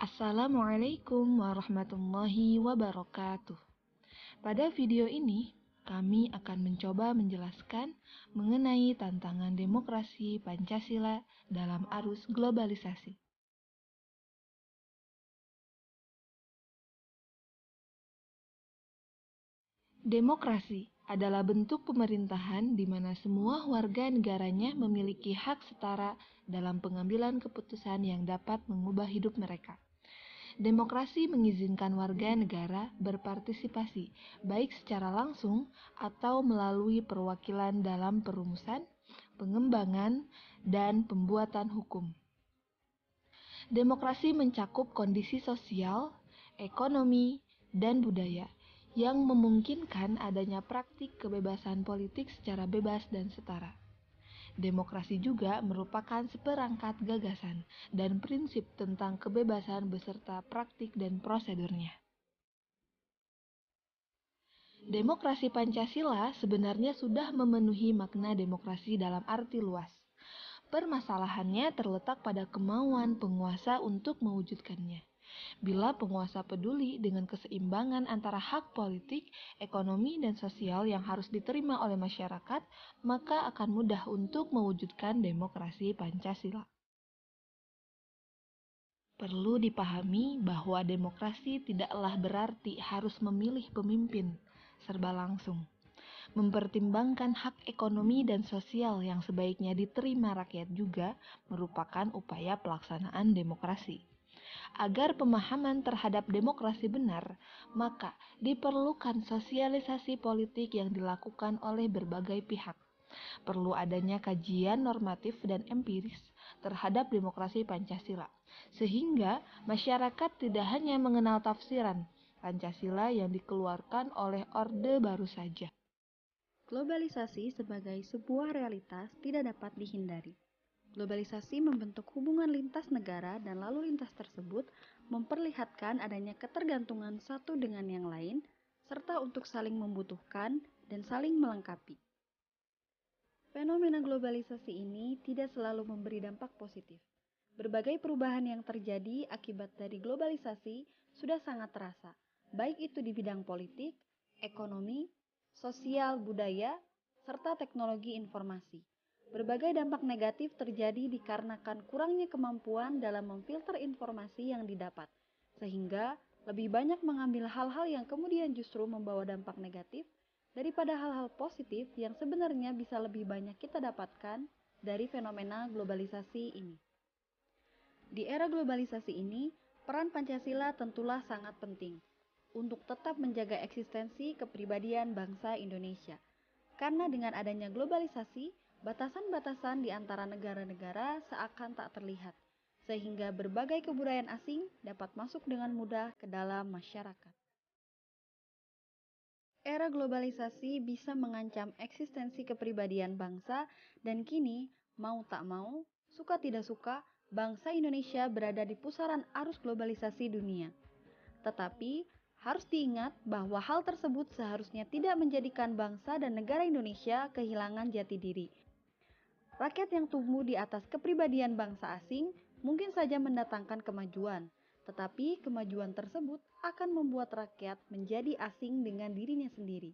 Assalamualaikum warahmatullahi wabarakatuh. Pada video ini, kami akan mencoba menjelaskan mengenai tantangan demokrasi Pancasila dalam arus globalisasi. Demokrasi adalah bentuk pemerintahan di mana semua warga negaranya memiliki hak setara dalam pengambilan keputusan yang dapat mengubah hidup mereka. Demokrasi mengizinkan warga negara berpartisipasi, baik secara langsung atau melalui perwakilan dalam perumusan, pengembangan, dan pembuatan hukum. Demokrasi mencakup kondisi sosial, ekonomi, dan budaya yang memungkinkan adanya praktik kebebasan politik secara bebas dan setara. Demokrasi juga merupakan seperangkat gagasan dan prinsip tentang kebebasan beserta praktik dan prosedurnya. Demokrasi Pancasila sebenarnya sudah memenuhi makna demokrasi dalam arti luas. Permasalahannya terletak pada kemauan penguasa untuk mewujudkannya. Bila penguasa peduli dengan keseimbangan antara hak politik, ekonomi, dan sosial yang harus diterima oleh masyarakat, maka akan mudah untuk mewujudkan demokrasi Pancasila. Perlu dipahami bahwa demokrasi tidaklah berarti harus memilih pemimpin serba langsung. Mempertimbangkan hak ekonomi dan sosial yang sebaiknya diterima rakyat juga merupakan upaya pelaksanaan demokrasi. Agar pemahaman terhadap demokrasi benar, maka diperlukan sosialisasi politik yang dilakukan oleh berbagai pihak. Perlu adanya kajian normatif dan empiris terhadap demokrasi Pancasila, sehingga masyarakat tidak hanya mengenal tafsiran Pancasila yang dikeluarkan oleh Orde Baru saja. Globalisasi sebagai sebuah realitas tidak dapat dihindari. Globalisasi membentuk hubungan lintas negara dan lalu lintas tersebut memperlihatkan adanya ketergantungan satu dengan yang lain, serta untuk saling membutuhkan dan saling melengkapi. Fenomena globalisasi ini tidak selalu memberi dampak positif. Berbagai perubahan yang terjadi akibat dari globalisasi sudah sangat terasa, baik itu di bidang politik, ekonomi, sosial, budaya, serta teknologi informasi. Berbagai dampak negatif terjadi dikarenakan kurangnya kemampuan dalam memfilter informasi yang didapat, sehingga lebih banyak mengambil hal-hal yang kemudian justru membawa dampak negatif daripada hal-hal positif yang sebenarnya bisa lebih banyak kita dapatkan dari fenomena globalisasi ini. Di era globalisasi ini, peran Pancasila tentulah sangat penting untuk tetap menjaga eksistensi kepribadian bangsa Indonesia. Karena dengan adanya globalisasi, batasan-batasan di antara negara-negara seakan tak terlihat, sehingga berbagai kebudayaan asing dapat masuk dengan mudah ke dalam masyarakat. Era globalisasi bisa mengancam eksistensi kepribadian bangsa dan kini, mau tak mau, suka tidak suka, bangsa Indonesia berada di pusaran arus globalisasi dunia. Tetapi, harus diingat bahwa hal tersebut seharusnya tidak menjadikan bangsa dan negara Indonesia kehilangan jati diri. Rakyat yang tumbuh di atas kepribadian bangsa asing mungkin saja mendatangkan kemajuan, tetapi kemajuan tersebut akan membuat rakyat menjadi asing dengan dirinya sendiri.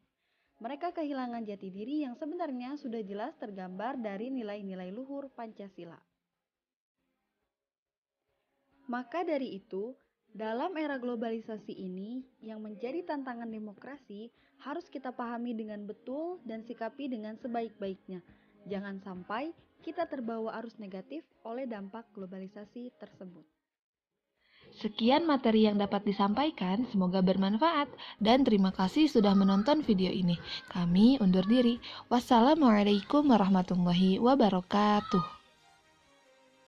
Mereka kehilangan jati diri yang sebenarnya sudah jelas tergambar dari nilai-nilai luhur Pancasila. Maka dari itu, dalam era globalisasi ini, yang menjadi tantangan demokrasi harus kita pahami dengan betul dan sikapi dengan sebaik-baiknya. Jangan sampai kita terbawa arus negatif oleh dampak globalisasi tersebut. Sekian materi yang dapat disampaikan, semoga bermanfaat, dan terima kasih sudah menonton video ini. Kami undur diri. Wassalamualaikum warahmatullahi wabarakatuh.